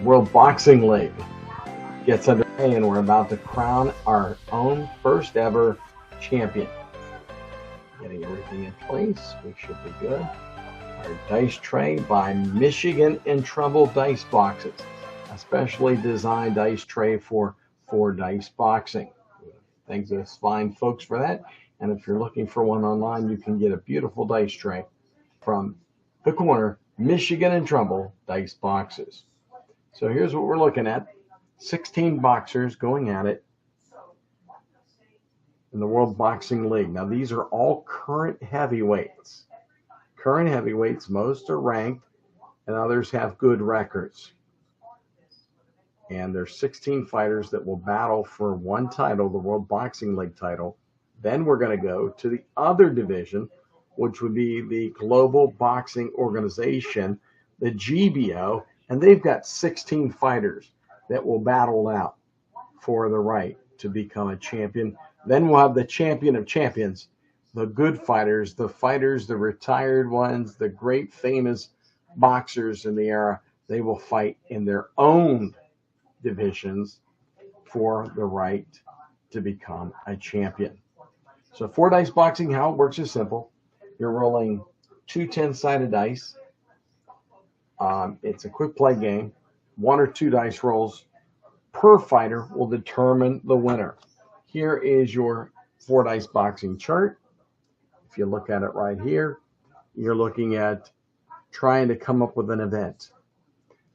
World Boxing League gets underway, and we're about to crown our own first ever champion. Getting everything in place, we should be good. Our dice tray by Michigan in Trouble Dice Boxes, a specially designed dice tray for dice boxing. Thanks to those fine folks for that. And if you're looking for one online, you can get a beautiful dice tray from the corner, Michigan in Trouble Dice Boxes. So here's what we're looking at. 16 boxers going at it in the World Boxing League. Now, these are all current heavyweights. Current heavyweights, most are ranked, and others have good records. And there's 16 fighters that will battle for one title, the World Boxing League title. Then we're going to go to the other division, which would be the Global Boxing Organization, the GBO, and they've got 16 fighters that will battle out for the right to become a champion. Then we'll have the champion of champions, the good fighters, the retired ones, the great famous boxers in the era. They will fight in their own divisions for the right to become a champion. So for dice boxing, how it works is simple. You're rolling two 10-sided dice. It's a quick play game. One or two dice rolls per fighter will determine the winner. Here is your four dice boxing chart. If you look at it right here, you're looking at trying to come up with an event.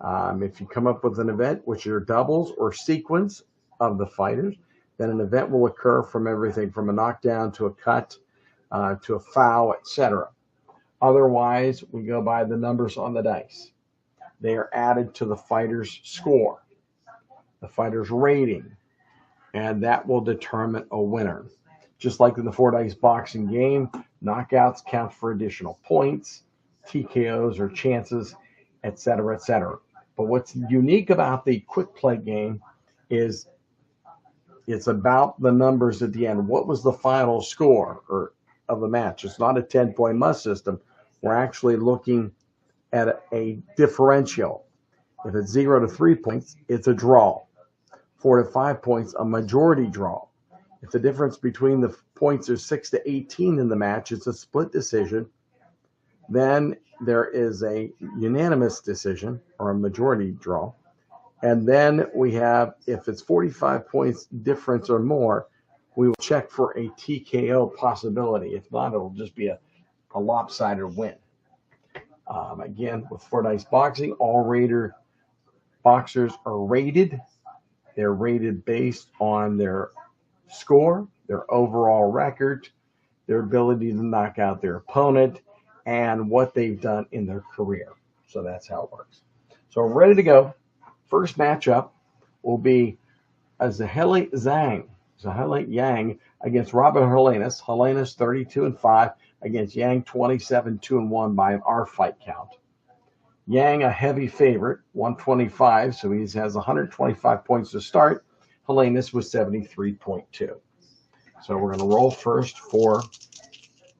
If you come up with an event which are doubles or sequence of the fighters, then an event will occur from everything from a knockdown to a cut to a foul, etc. Otherwise, we go by the numbers on the dice. They are added to the fighter's score, the fighter's rating, and that will determine a winner. Just like in the four dice boxing game, knockouts count for additional points, TKOs or chances, etc., etc. But what's unique about the quick play game is it's about the numbers at the end. What was the final score of the match? It's not a 10-point must system. We're actually looking at a differential. If it's 0 to 3 points, it's a draw. 4 to 5 points, a majority draw. If the difference between the points is 6 to 18 in the match, it's a split decision. Then there is a unanimous decision or a majority draw. And then we have, if it's 45 points difference or more, we will check for a TKO possibility. If not, it'll just be a lopsided win. Again, with four dice boxing, all boxers are rated. They're rated based on their score, their overall record, their ability to knock out their opponent, and what they've done in their career. So that's how it works. So we're ready to go. First matchup will be Zaheli Yang against Robin Helenius. Helenius 32-5 against Yang 27-2-1 by an R fight count. Yang a heavy favorite, 125, so he has 125 points to start. Helenius was 73.2. So we're going to roll first for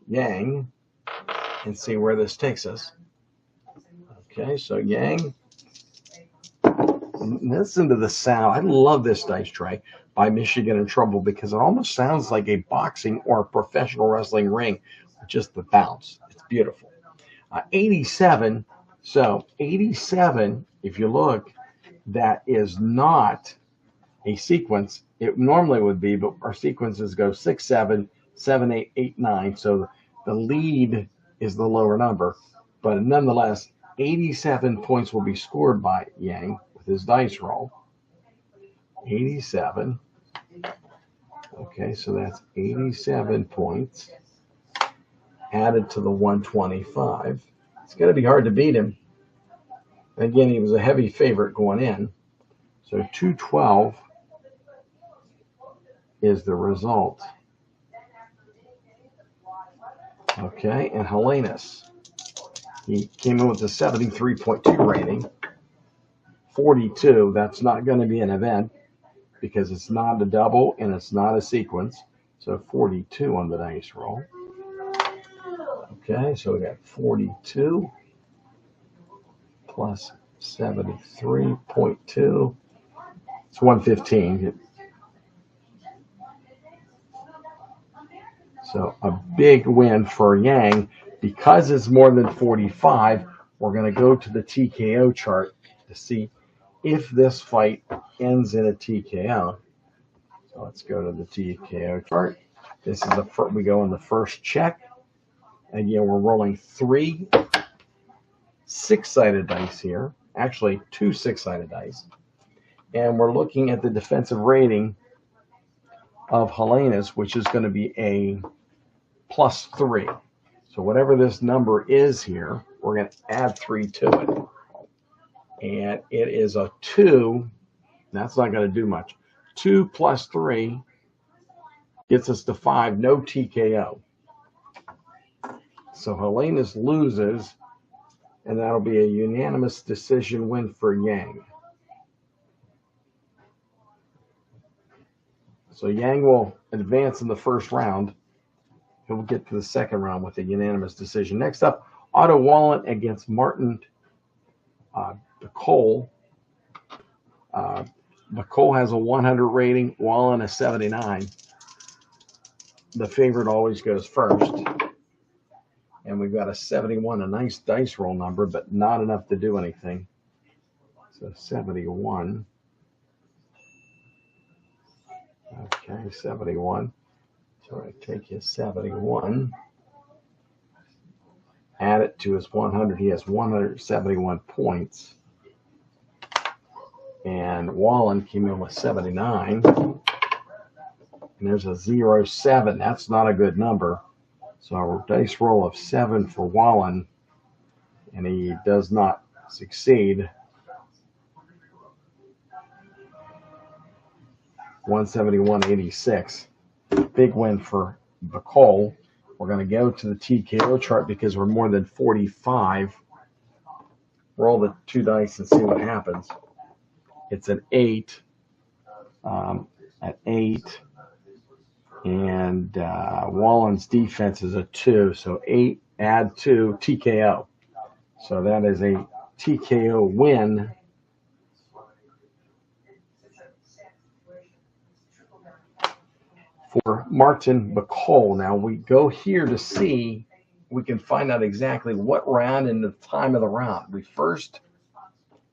Yang and see where this takes us. Okay, so Yang. Listen to the sound. I love this dice tray by Michigan in Trouble because it almost sounds like a boxing or a professional wrestling ring with just the bounce. It's beautiful. 87. So 87, if you look, that is not a sequence. It normally would be, but our sequences go 6, 7, 7, 8, 8, 9. So the lead is the lower number. But nonetheless, 87 points will be scored by Yang with his dice roll. 87. Okay, so that's 87 points added to the 125. It's going to be hard to beat him. Again, he was a heavy favorite going in. So 212 is the result. Okay, and Helenius, he came in with a 73.2 rating. 42, that's not going to be an event because it's not a double and it's not a sequence. So 42 on the dice roll. Okay, so we got 42 plus 73.2. It's 115. So a big win for Yang. Because it's more than 45, we're going to go to the TKO chart to see if this fight ends in a TKO. So let's go to the TKO chart. This is the first, we go in the first check. Again, we're rolling 3 6-sided dice here. Actually, 2 6-sided dice. And we're looking at the defensive rating of Helena's, which is going to be a +3. So whatever this number is here, we're going to add 3 to it. And it is a 2. That's not going to do much. 2 plus 3 gets us to 5, no TKO. So Helena's loses, and that'll be a unanimous decision win for Yang. So Yang will advance in the first round. He'll get to the second round with a unanimous decision. Next up, Otto Wallen against Martin Bacol. Bacol has a 100 rating, Wallen a 79. The favorite always goes first. And we've got a 71, a nice dice roll number, but not enough to do anything. So 71. Okay, 71. So I take his 71, add it to his 100. He has 171 points. And Wallen came in with 79. And there's a 0-7. That's not a good number. So a dice roll of 7 for Wallen, and he does not succeed. 171.86. Big win for Bacol. We're going to go to the TKO chart because we're more than 45. Roll the 2 dice and see what happens. It's an 8. At 8. And Wallen's defense is a 2. So 8 add 2 TKO. So that is a TKO win. For Martin Bacol. Now we go here to see, we can find out exactly what round and the time of the round. We first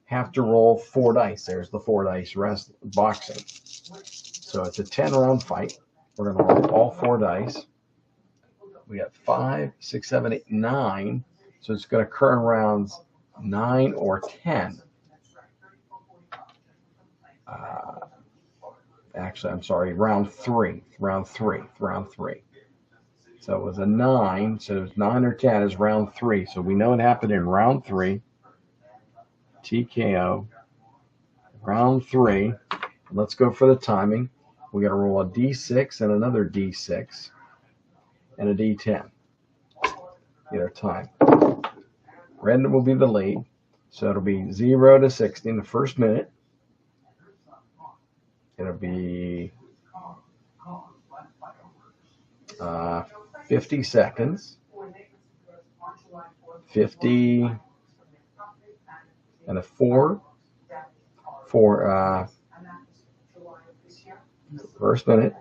have to roll 4 dice. There's the 4 dice boxing. So it's a 10-round fight. We're going to roll all 4 dice. We got 5, 6, 7, 8, 9. So it's going to occur in rounds 9 or 10. Actually, I'm sorry, round 3. So it was a 9. So it's 9 or 10 is round 3. So we know it happened in round 3. TKO. Round 3. Let's go for the timing. We got to roll a D6 and another D6 and a D10. Get our time. Red will be the lead. So it'll be 0 to 60 in the first minute. It'll be 50 seconds. 50 and a 4 for first minute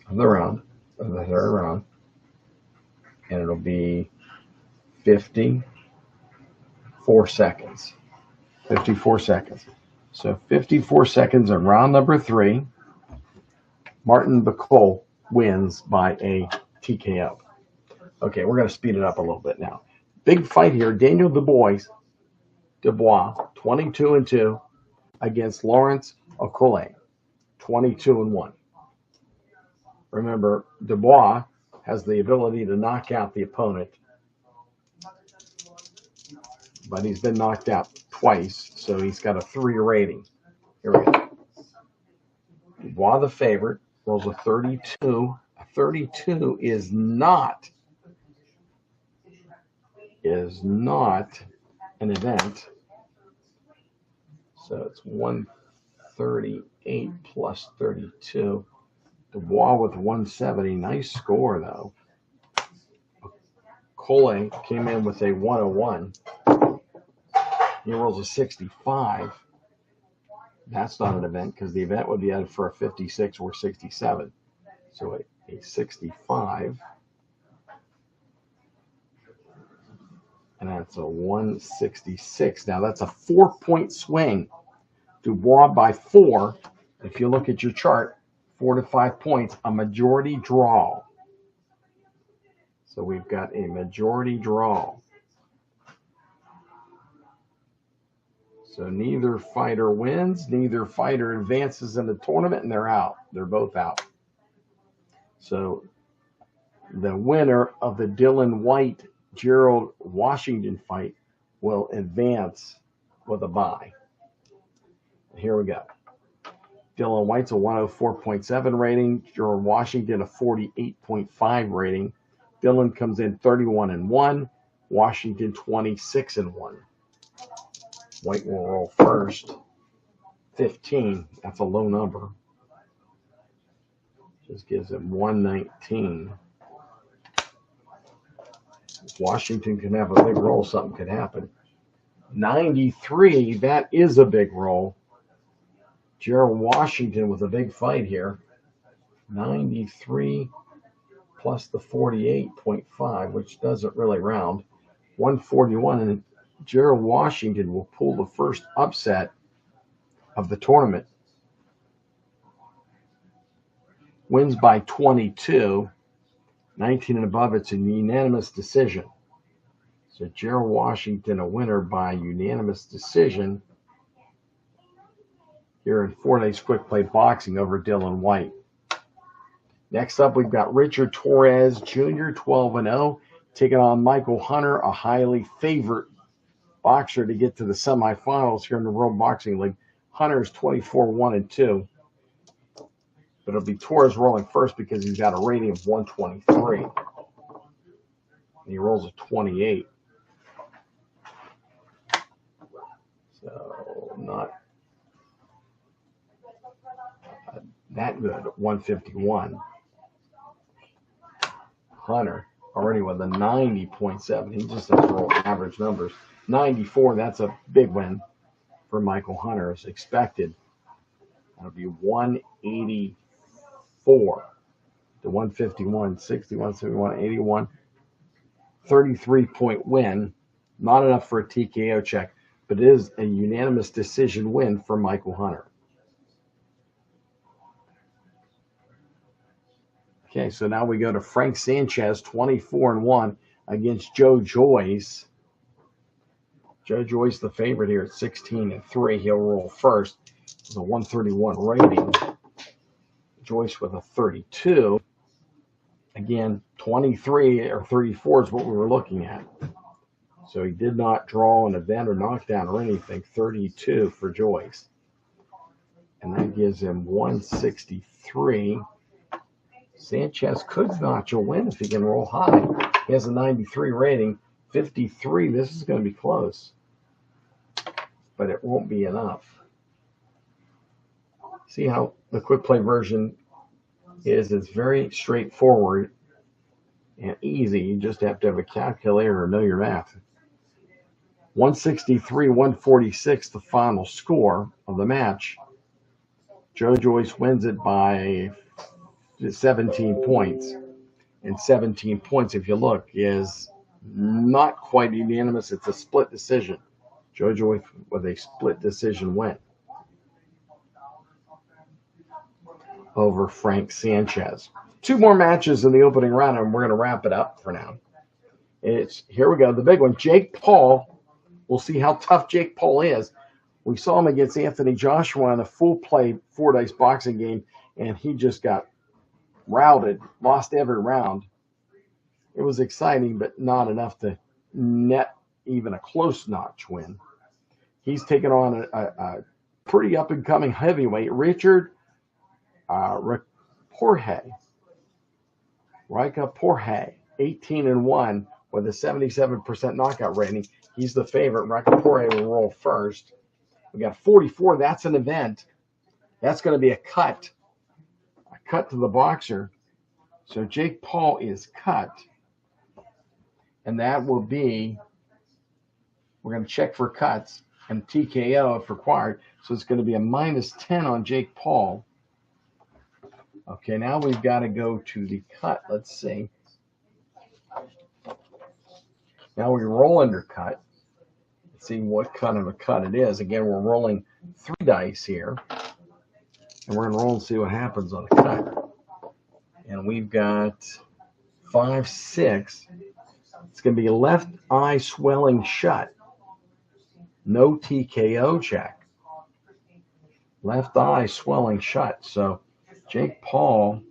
of the round, of the third round. And it'll be 54 seconds. 54 seconds. So 54 seconds in round number 3. Martin Bacol wins by a TKO. Okay, we're going to speed it up a little bit now. Big fight here. Daniel Dubois, 22-2, against Lawrence Okole, 22-1. Remember, Dubois has the ability to knock out the opponent, but he's been knocked out twice, so he's got a 3 rating. Here we go. Dubois, the favorite, rolls a 32. A 32 is not an event. So it's 138 plus 32. Dubois with 170. Nice score, though. Cole came in with a 101. He rolls a 65. That's not an event because the event would be added for a 56 or 67. So a 65. And that's a 166. Now that's a 4-point swing. Dubois by 4. If you look at your chart, 4 to 5 points, a majority draw. So we've got a majority draw. So neither fighter wins, neither fighter advances in the tournament, and they're out. They're both out. So the winner of the Dylan White Gerald Washington fight will advance with a bye. Here we go. Dylan White's a 104.7 rating. Gerald Washington a 48.5 rating. Dylan comes in 31-1. Washington 26-1. White will roll first. 15. That's a low number. Just gives him 119. Washington can have a big roll. Something could happen. 93. That is a big roll. Gerald Washington with a big fight here. 93 plus the 48.5, which doesn't really round. 141, and Gerald Washington will pull the first upset of the tournament. Wins by 22. 19 and above, it's a unanimous decision. So Gerald Washington, a winner by unanimous decision here in 4 days quick play boxing over Dylan White. Next up, we've got Richard Torres Jr., 12-0, taking on Michael Hunter, a highly favored boxer to get to the semifinals here in the World Boxing League. Hunter is 24-1-2. But it'll be Torres rolling first because he's got a rating of 123. And he rolls a 28. So not that good at 151. Hunter already with a 90.7. He just has to roll average numbers. 94, that's a big win for Michael Hunter as expected. That'll be 184 to 151, 61, 71, 81. 33-point win. Not enough for a TKO check, but it is a unanimous decision win for Michael Hunter. Okay, so now we go to Frank Sanchez, 24-1 against Joe Joyce. Joe Joyce, the favorite here at 16-3. He'll roll first. It's a 131 rating. Joyce with a 32. Again, 23 or 34 is what we were looking at. So he did not draw an event or knockdown or anything. 32 for Joyce. And that gives him 163. Sanchez could notch a win if he can roll high. He has a 93 rating. 53, this is going to be close. But it won't be enough. See how the quick play version is? It's very straightforward and easy. You just have to have a calculator or know your math. 163-146, the final score of the match. Joe Joyce wins it by 17 points. And 17 points, if you look, is not quite unanimous. It's a split decision. Joe Joyce with a split decision win over Frank Sanchez. 2 more matches in the opening round, and we're going to wrap it up for now. Here we go, the big one. Jake Paul. We'll see how tough Jake Paul is. We saw him against Anthony Joshua in a full play 4-dice boxing game, and he just got routed, lost every round. It was exciting, but not enough to net even a close notch win. He's taken on a pretty up-and-coming heavyweight, Richard Porhe. Rika Porhe, 18-1 with a 77% knockout rating. He's the favorite. Rika Porhe will roll first. We got 44. That's an event. That's going to be a cut to the boxer. So Jake Paul is cut. And that will be, we're going to check for cuts. and TKO if required. So it's going to be a -10 on Jake Paul. Okay, now we've got to go to the cut. Let's see. Now we roll under cut. Let's see what kind of a cut it is. Again, we're rolling 3 dice here. And we're going to roll and see what happens on the cut. And we've got 5, 6. It's going to be left eye swelling shut. No TKO check. Left eye swelling shut. So Jake Paul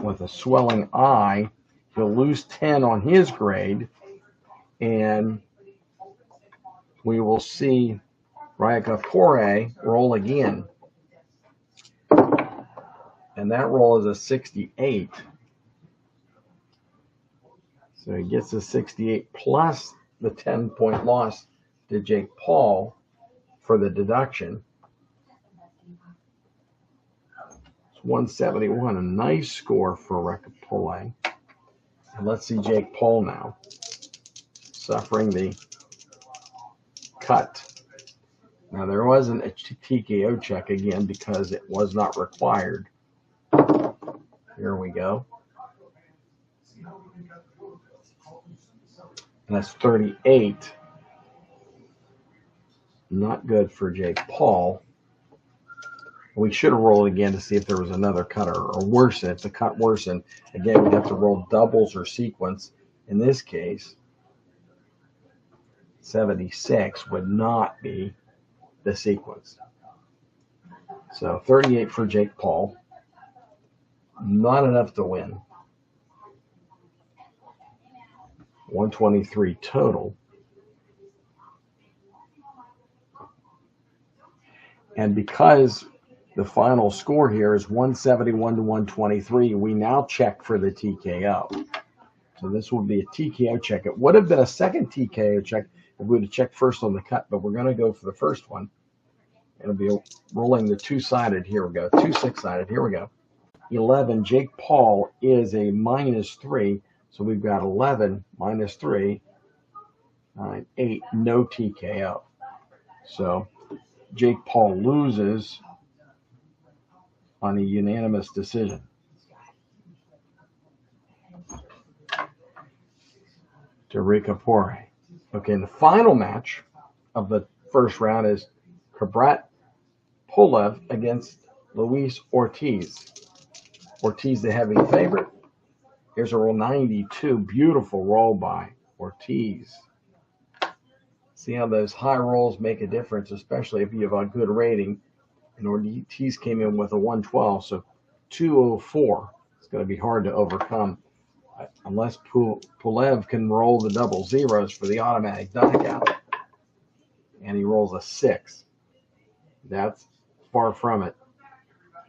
with a swelling eye, he'll lose 10 on his grade, and we will see Ryakapore roll again. And that roll is a 68. So he gets a 68 plus the 10-point loss to Jake Paul for the deduction. It's 171, a nice score for Ryakapore. And let's see Jake Paul now, suffering the cut. Now there wasn't a TKO check again because it was not required. Here we go. And that's 38. Not good for Jake Paul. We should have rolled again to see if there was another cut or worsen. If the cut worsened, again, we'd have to roll doubles or sequence. In this case, 76 would not be the sequence. So 38 for Jake Paul. Not enough to win. 123 total. And because the final score here is 171 to 123, we now check for the TKO. So this would be a TKO check. It would have been a second TKO check if we would have checked first on the cut, but we're going to go for the first one. It'll be rolling the two-sided. Here we go. 2 6-sided. Here we go. 11. Jake Paul is a -3. So we've got 11 -3, 9, 8, no TKO. So Jake Paul loses on a unanimous decision. To Ryakapore. Okay, and the final match of the first round is Kubrat Pulev against Luis Ortiz. Ortiz, the heavy favorite. Here's a roll 92. Beautiful roll by Ortiz. See how those high rolls make a difference, especially if you have a good rating. And Ortiz came in with a 112, so 204. It's going to be hard to overcome unless Pulev can roll the double zeros for the automatic knockout. And he rolls a 6. That's far from it.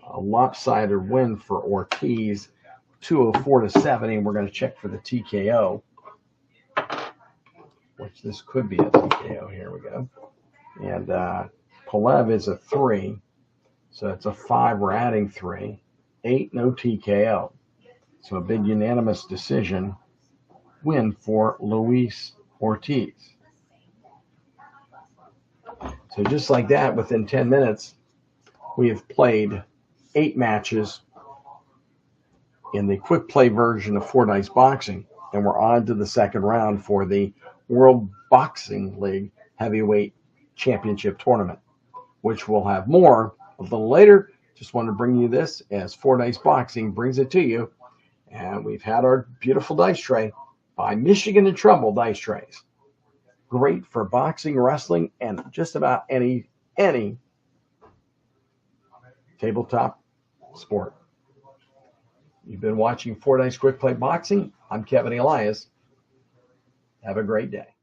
A lopsided win for Ortiz. 204 to 70, and we're going to check for the TKO, which this could be a TKO. Here we go. And Pulev is a 3, so it's a 5. We're adding 3. 8, no TKO. So a big unanimous decision win for Luis Ortiz. So just like that, within 10 minutes, we have played 8 matches in the quick play version of 4 Dice Boxing, and we're on to the second round for the World Boxing League Heavyweight Championship Tournament, which we'll have more a little later. Just wanted to bring you this as 4 Dice Boxing brings it to you. And we've had our beautiful dice tray by Michigan and Trumbull Dice Trays. Great for boxing, wrestling, and just about any tabletop sport. You've been watching 4 Dice Quick Play Boxing. I'm Kevin Elias. Have a great day.